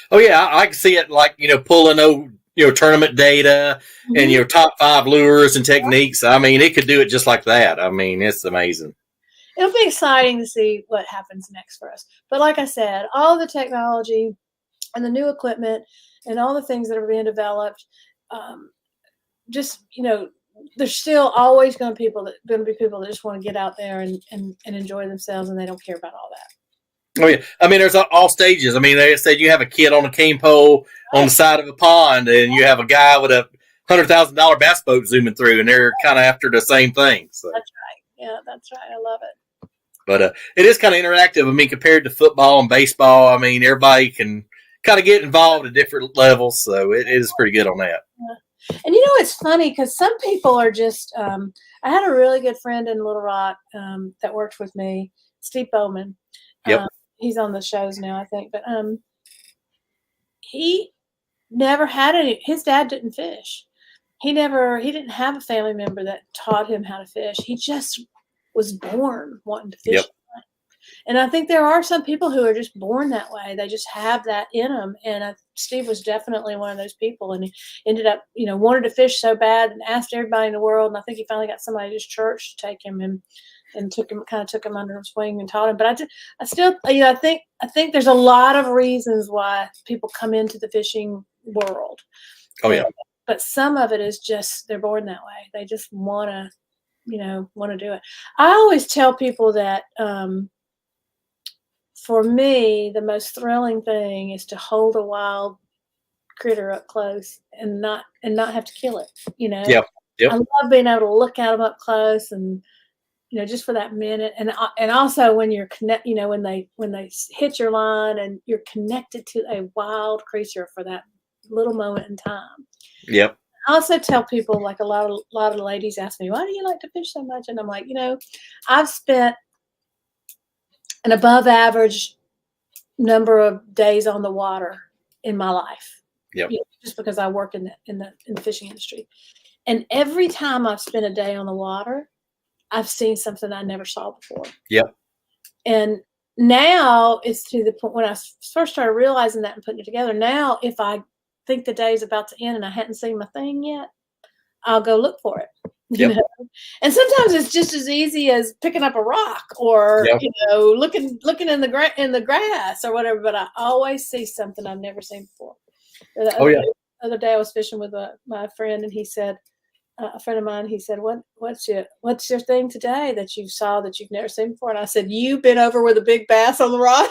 Oh yeah, I can see it like pulling tournament data and top 5 lures and techniques. I mean, it could do it just like that. I mean, it's amazing. It'll be exciting to see what happens next for us. But like I said, all the technology and the new equipment and all the things that are being developed, there's still always going to be people that just want to get out there and enjoy themselves, and they don't care about all that. Oh yeah, I mean, there's all stages. I mean, they said you have a kid on a cane pole on the side of a pond, and you have a guy with a $100,000 bass boat zooming through, and they're kind of after the same thing. So. That's right. Yeah, that's right. I love it. But it is kind of interactive. I mean, compared to football and baseball, I mean, everybody can kind of get involved at different levels, so it is pretty good on that. Yeah. And it's funny because some people are just. I had a really good friend in Little Rock that worked with me, Steve Bowman. Yep. He's on the shows now, I think, but he never had any. His dad didn't fish. He didn't have a family member that taught him how to fish. He just was born wanting to fish. And I think there are some people who are just born that way. They just have that in them. And Steve was definitely one of those people. And he ended up, wanted to fish so bad and asked everybody in the world. And I think he finally got somebody at his church to take him and took him under his wing and taught him. But I still, I think there's a lot of reasons why people come into the fishing world. Oh yeah. But some of it is just they're born that way. They just want to do it. I always tell people that for me, the most thrilling thing is to hold a wild critter up close and not have to kill it. Yep. I love being able to look at them up close and just for that minute, and also when you're when they hit your line and you're connected to a wild creature for that little moment in time. Yep. I also tell people, like a lot of ladies ask me, why do you like to fish so much? And I'm like, I've spent an above average number of days on the water in my life. Yep. Just because I work in the fishing industry. And every time I've spent a day on the water, I've seen something I never saw before. Yep. And now it's to the point when I first started realizing that and putting it together. Now, if I think the day's about to end and I hadn't seen my thing yet, I'll go look for it. Yep. And sometimes it's just as easy as picking up a rock or looking in the grass or whatever. But I always see something I've never seen before. The other day I was fishing with my friend, and he said, a friend of mine, he said, what's your thing today that you saw that you've never seen before? And I said, you been over with a big bass on the rod?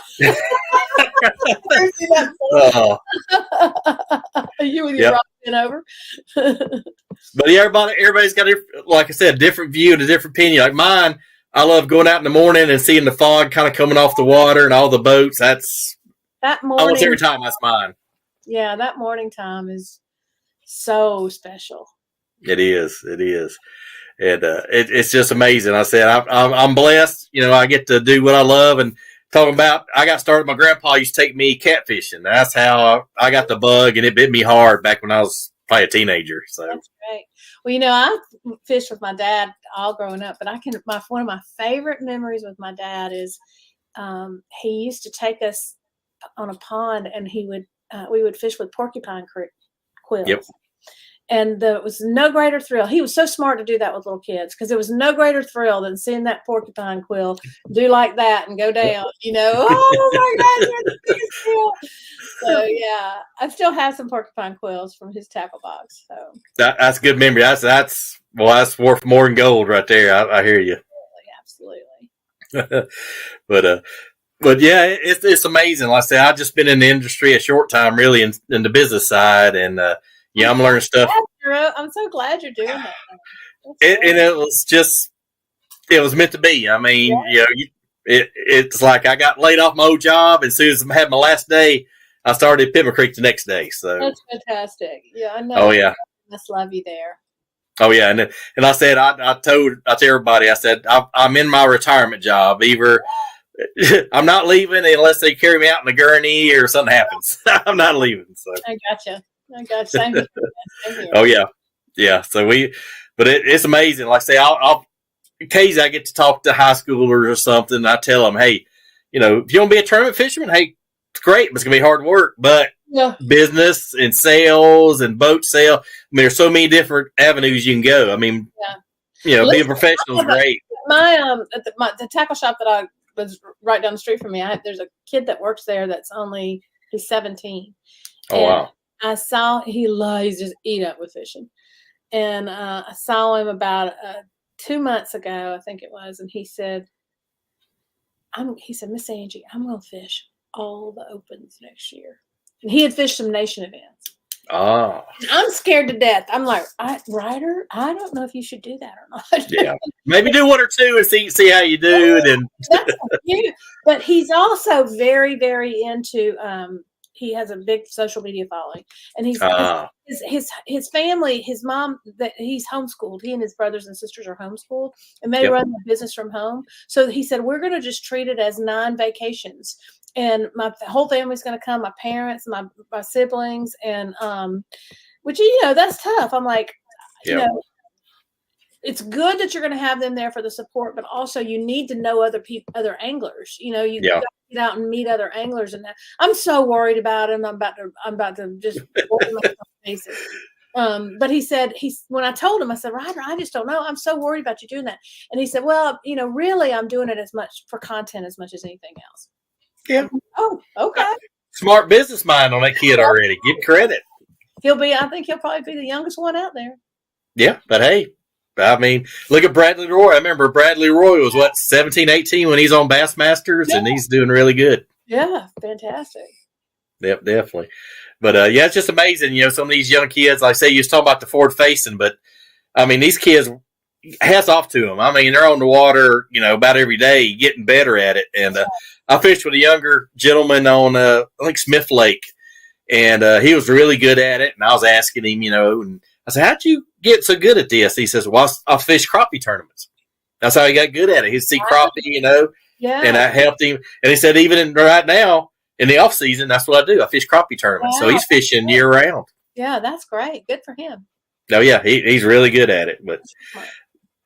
You and your rod been over? But yeah, everybody's got, like I said, a different view and a different opinion. Like mine, I love going out in the morning and seeing the fog kind of coming off the water and all the boats. That's that morning. Almost every time that's mine. Yeah, that morning time is so special. It is, and it's just amazing. I said I'm blessed. I get to do what I love. And talking about, I got started. My grandpa used to take me catfishing. That's how I got the bug, and it bit me hard back when I was probably a teenager. So that's great. Well, I fished with my dad all growing up, but one of my favorite memories with my dad is he used to take us on a pond, and we would fish with porcupine quills. Yep. And there was no greater thrill. He was so smart to do that with little kids, because there was no greater thrill than seeing that porcupine quill do like that and go down, oh my God, you're the biggest quill. So yeah, I still have some porcupine quills from his tackle box. So that's a good memory. That's worth more than gold right there. I hear you. Absolutely. But yeah, it's amazing. Like I say, I've just been in the industry a short time, really, in the business side, and I'm learning stuff. I'm so glad you're doing that. And it was meant to be. I mean, it's like I got laid off my old job, and as soon as I had my last day, I started at Pitman Creek the next day. So that's fantastic. Yeah, I know. Oh yeah, I must love you there. Oh yeah, and I said I told everybody, I said I'm in my retirement job. Either I'm not leaving unless they carry me out in a gurney or something happens. I'm not leaving. So I gotcha. Same here. Oh yeah. So but it's amazing. Like I say, I'll occasionally I get to talk to high schoolers or something. And I tell them, hey, if you want to be a tournament fisherman, hey, it's great, but it's gonna be hard work. But business and sales and boat sale, I mean, there's so many different avenues you can go. I mean, being a professional is great. The tackle shop that I was right down the street from me, there's a kid that works there he's 17. Oh wow. I saw he's just eat up with fishing, and I saw him about 2 months ago, I think it was, and he said, Miss Angie, I'm going to fish all the opens next year. And he had fished some nation events. Oh. I'm scared to death. I'm like, Ryder, I don't know if you should do that or not. Yeah, maybe do one or two and see how you do. That's cute. But he's also very, very into. He has a big social media following, and his family, his mom, that he's homeschooled. He and his brothers and sisters are homeschooled, and they run the business from home. So he said, we're going to just treat it as 9 vacations, and my whole family's going to come. My parents, my siblings, and which that's tough. I'm like, it's good that you're going to have them there for the support, but also you need to know other people, other anglers. You know, you got to get out and meet other anglers. And that. I'm so worried about him. I'm about to just worry myself faces. But he said, when I told him, I said, Ryder, I just don't know. I'm so worried about you doing that. And he said, well, you know, really, I'm doing it as much for content as much as anything else. Yeah. Oh, okay. Smart business mind on that kid already. Give credit. I think he'll probably be the youngest one out there. Yeah, but hey, I mean, look at Bradley Roy. I remember Bradley Roy was, 17, 18 when he's on Bassmasters, and he's doing really good. Yeah, fantastic. Yep, definitely. But, yeah, it's just amazing, you know, some of these young kids, like I say, you was talking about the forward facing, but, I mean, these kids, hats off to them. I mean, they're on the water, you know, about every day, getting better at it. And I fished with a younger gentleman on, I think, Smith Lake, and he was really good at it, and I was asking him, you know, and I said, how'd you get so good at this? He says, well, I fish crappie tournaments. That's how he got good at it. He'd see crappie, you know, and I helped him. And he said, even right now, in the off season, that's what I do. I fish crappie tournaments. Wow. So he's fishing year round. Yeah, that's great. Good for him. Oh yeah, he's really good at it. But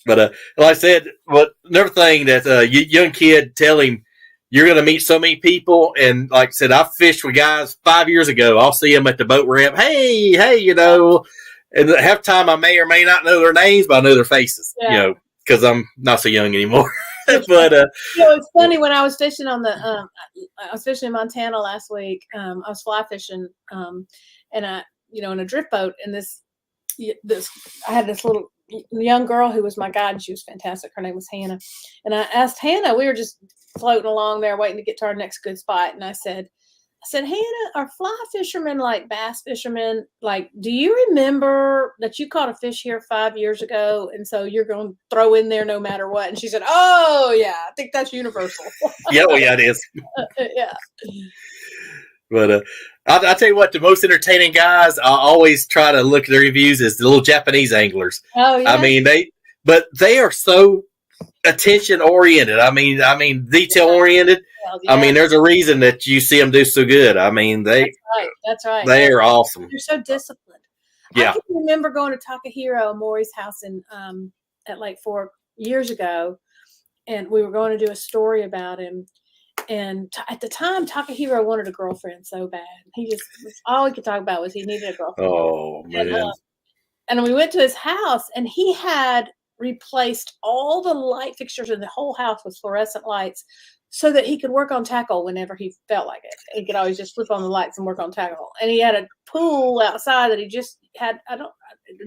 like I said, another thing that young kid, tell him you're going to meet so many people. And like I said, I fished with guys 5 years ago. I'll see them at the boat ramp. Hey, you know, and half the time I may or may not know their names, but I know their faces. You know, because I'm not so young anymore. But you know, it's funny when I was fishing on the I was fishing in Montana last week. I was fly fishing, and I, you know, in a drift boat, and this I had this little young girl who was my guide, and she was fantastic. Her name was Hannah, and I asked Hannah. We were just floating along there, waiting to get to our next good spot, and I said, Hannah, are fly fishermen like bass fishermen? Like, do you remember that you caught a fish here 5 years ago, and so you're going to throw in there no matter what? And she said, oh, yeah, I think that's universal. Yeah, it is. Yeah. But I'll tell you what, the most entertaining guys, I always try to look at their reviews as the little Japanese anglers. Oh, yeah. I mean, they are so attention-oriented. I mean, detail-oriented. Yeah. I mean, there's a reason that you see them do so good. I mean, that's right. They are awesome. They're so disciplined. Yeah. I can remember going to Takahiro Mori's house at Lake Fork years ago, and we were going to do a story about him. And at the time, Takahiro wanted a girlfriend so bad. All he could talk about was he needed a girlfriend. Oh, man. And we went to his house, and he had replaced all the light fixtures in the whole house with fluorescent lights, so that he could work on tackle whenever he felt like it. He could always just flip on the lights and work on tackle. And he had a pool outside that he just had,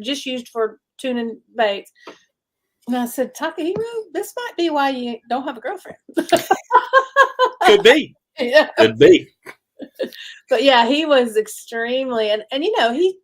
just used for tuning baits. And I said, Takahiro, this might be why you don't have a girlfriend. Could be. Yeah. Could be. But yeah, he was extremely, and you know, he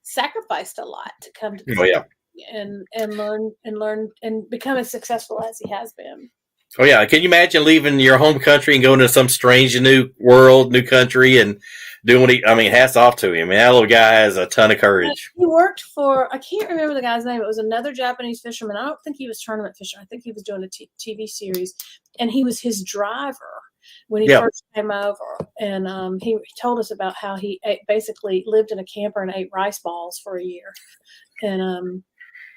sacrificed a lot to come to and learn and become as successful as he has been. Oh, yeah. Can you imagine leaving your home country and going to some strange new world, new country, and doing what hats off to him. I mean, that little guy has a ton of courage. He worked for, I can't remember the guy's name. It was another Japanese fisherman. I don't think he was tournament fishing. I think he was doing a TV series. And he was his driver when he first came over. And he told us about how he basically lived in a camper and ate rice balls for a year. And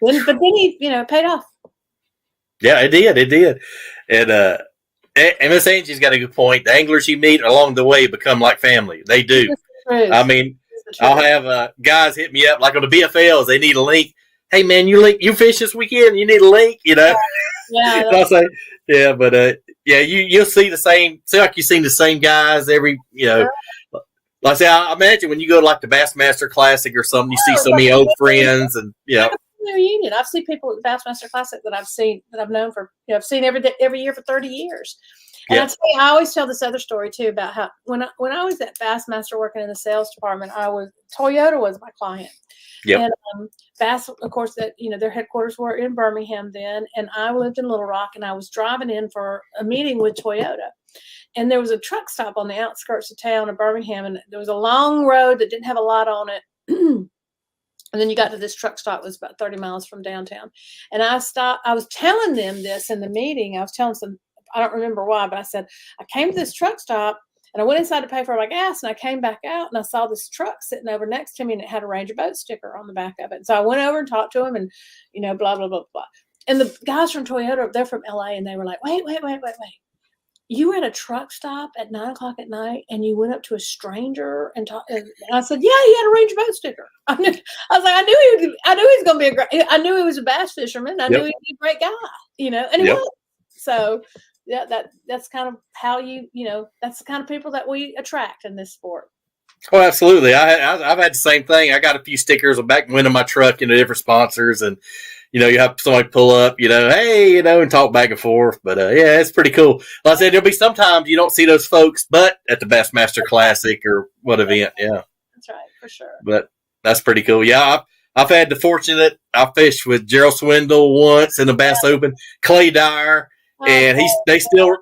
but then he, it paid off. Yeah, it did. It did. And Miss Angie's got a good point. The anglers you meet along the way become like family. They do. I mean, I'll have guys hit me up like on the BFLs. They need a link. Hey, man, you fish this weekend? You need a link, Yeah. I'll say, but you'll see the same. See, like you've seen the same guys every, Like I say, I imagine when you go to like the Bassmaster Classic or something, you see so many old friends and reunion. I've seen people at the Bassmaster Classic that I've known for, I've seen every year for 30 years. And I always tell this other story too about how when I was at Bassmaster working in the sales department, Toyota was my client. And Bass, of course, that their headquarters were in Birmingham then, and I lived in Little Rock, and I was driving in for a meeting with Toyota. And there was a truck stop on the outskirts of town of Birmingham, and there was a long road that didn't have a lot on it. And then you got to this truck stop. It was about 30 miles from downtown. And I was telling them this in the meeting. I was telling some, I don't remember why, but I said, I came to this truck stop And I went inside to pay for my gas, and I came back out, and I saw this truck sitting over next to me, and it had a Ranger Boat sticker on the back of it. And so I went over and talked to him, and, blah, blah, blah, blah. And the guys from Toyota, they're from LA, and they were like, wait. You were at a truck stop at 9:00 at night, and you went up to a stranger and talked. And I said, "Yeah, he had a Ranger Boat sticker." I was like, I knew he was going to be a great. I knew he was a bass fisherman. I knew he'd be a great guy, and he was. So, yeah, that's kind of how that's the kind of people that we attract in this sport. Oh, absolutely. I've had the same thing. I got a few stickers on the back window of my truck, different sponsors, and you have somebody pull up, hey, and talk back and forth. But yeah, it's pretty cool. Like I said, there'll be sometimes you don't see those folks, but at the Bassmaster Classic or what event, yeah. That's right, for sure. But that's pretty cool. Yeah, I've had the fortunate. I fished with Gerald Swindle once in the Bass Open, Clay Dyer, and they still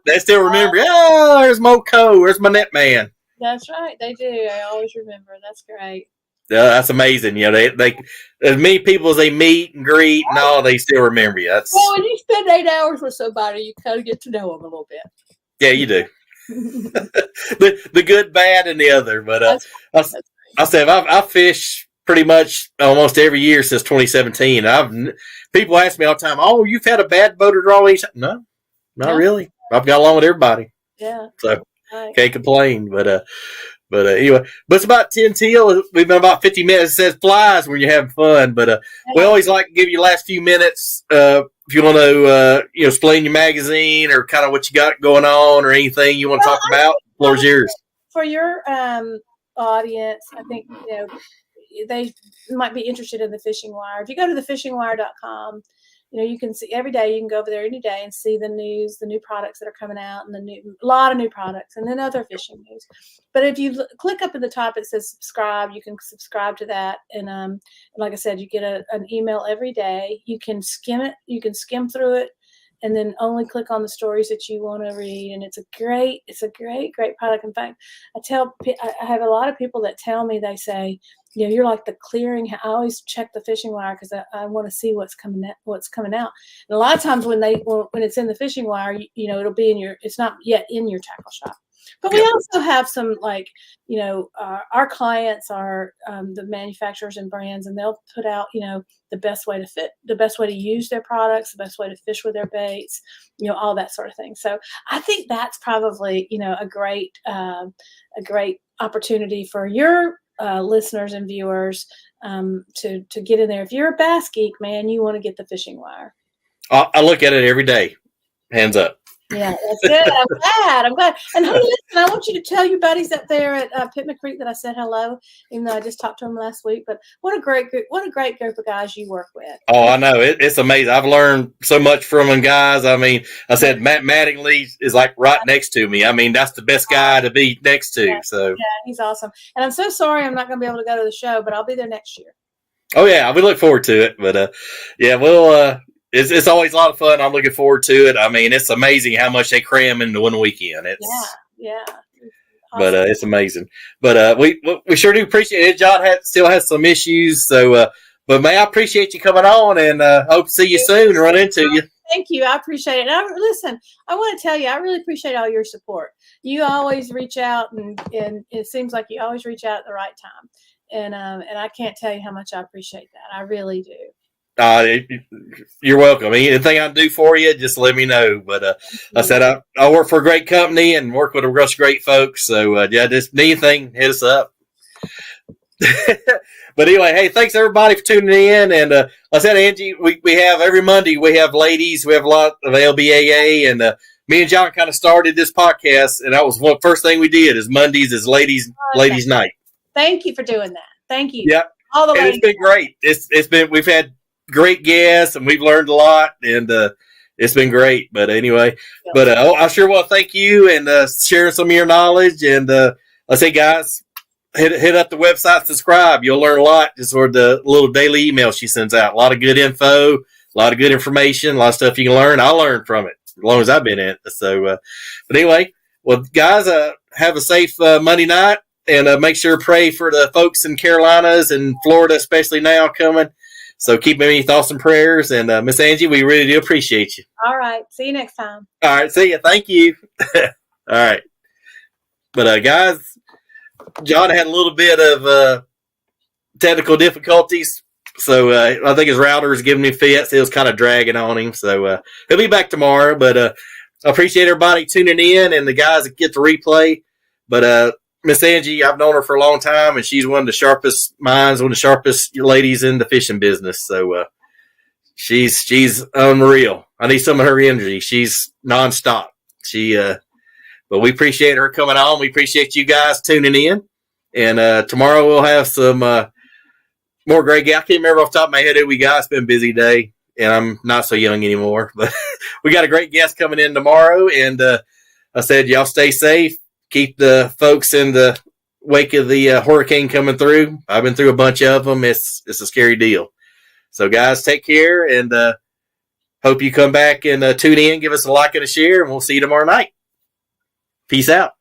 remember. Oh, there's Mo Coe, there's my net man. That's right, they do. I always remember. That's great. That's amazing. They as many people as they meet and greet and all, they still remember you. Well, when you spend 8 hours with somebody, you kind of get to know them a little bit. Yeah, you do. the good, bad, and the other. But I said I've fished pretty much almost every year since 2017. People ask me all the time, "Oh, you've had a bad boat or draw?" No, not really. I've got along with everybody. Yeah. So can't complain. But anyway, it's about 10 till. We've been about 50 minutes. It says flies when you're having fun. But we always like to give you the last few minutes if you want to, explain your magazine or kind of what you got going on or anything you want to talk about. The floor's yours. For your audience, I think, they might be interested in the Fishing Wire. If you go to thefishingwire.com, you can see every day. You can go over there any day and see the news, the new products that are coming out, and a lot of new products, and then other fishing news. But if you click up at the top, it says subscribe. You can subscribe to that, and like I said, you get an email every day. You can skim it. You can skim through it, and then only click on the stories that you want to read. And it's a great product. In fact, I have a lot of people that tell me, they say, you're like the clearing. I always check the Fishing Wire because I want to see what's coming out. And a lot of times when it's in the Fishing Wire, it'll be it's not yet in your tackle shop. But we also have some, our clients are the manufacturers and brands, and they'll put out, the best way to use their products, the best way to fish with their baits, all that sort of thing. So I think that's probably, a great opportunity for your listeners and viewers to get in there. If you're a bass geek, man, you want to get the Fishing Wire. I look at it every day. Hands up. Yeah, that's good. I'm glad. And hey, listen, I want you to tell your buddies up there at Pitman Creek that I said hello, even though I just talked to them last week. But what a great group of guys you work with. Oh, I know. It's amazing. I've learned so much from them guys. I mean, I said Matt Mattingly is like right next to me. I mean, that's the best guy to be next to. Yeah. So yeah, he's awesome. And I'm so sorry I'm not going to be able to go to the show, but I'll be there next year. Oh yeah, we look forward to it. But yeah, we'll. It's always a lot of fun. I'm looking forward to it. I mean, it's amazing how much they cram into one weekend. Yeah. Awesome. But it's amazing. But we sure do appreciate it. John still has some issues, so but man, I appreciate you coming on, and hope to see you soon and run into you. Thank you. I appreciate it. Listen, I want to tell you, I really appreciate all your support. You always reach out, and it seems like you always reach out at the right time. And I can't tell you how much I appreciate that. I really do. You're welcome. Anything I can do for you, just let me know. But I said I work for a great company and work with a bunch of great folks. So yeah, just need anything, hit us up. But anyway, hey, thanks everybody for tuning in. And like I said, Angie, we have every Monday we have ladies. We have a lot of LBAA, and me and John kind of started this podcast, and that was one first thing we did is Mondays is ladies night. Thank you for doing that. Thank you. Yeah, all the ladies. It's been great. It's been we've had great guests, and we've learned a lot, and it's been great. But anyway, I sure want to thank you and sharing some of your knowledge. And let's say, guys, hit up the website, subscribe. You'll learn a lot just for the little daily email she sends out. A lot of good info, a lot of good information, a lot of stuff you can learn. I learned from it as long as I've been in it. So, but anyway, well, guys, have a safe Monday night, and make sure to pray for the folks in Carolinas and Florida, especially now coming. So keep any thoughts and prayers. And Miss Angie, we really do appreciate you. All right. See you next time. All right. See you. Thank you. All right. But guys, John had a little bit of technical difficulties, so I think his router was giving me fits. It was kind of dragging on him, so he'll be back tomorrow. But I appreciate everybody tuning in and the guys that get the replay. But Miss Angie, I've known her for a long time, and she's one of the sharpest minds, one of the sharpest ladies in the fishing business. So she's unreal. I need some of her energy. She's nonstop. But we appreciate her coming on. We appreciate you guys tuning in. And tomorrow we'll have some more great guests. I can't remember off the top of my head who we got. It's been a busy day, and I'm not so young anymore. But we got a great guest coming in tomorrow. And I said, y'all stay safe. Keep the folks in the wake of the hurricane coming through. I've been through a bunch of them. It's a scary deal. So, guys, take care, and hope you come back and tune in. Give us a like and a share, and we'll see you tomorrow night. Peace out.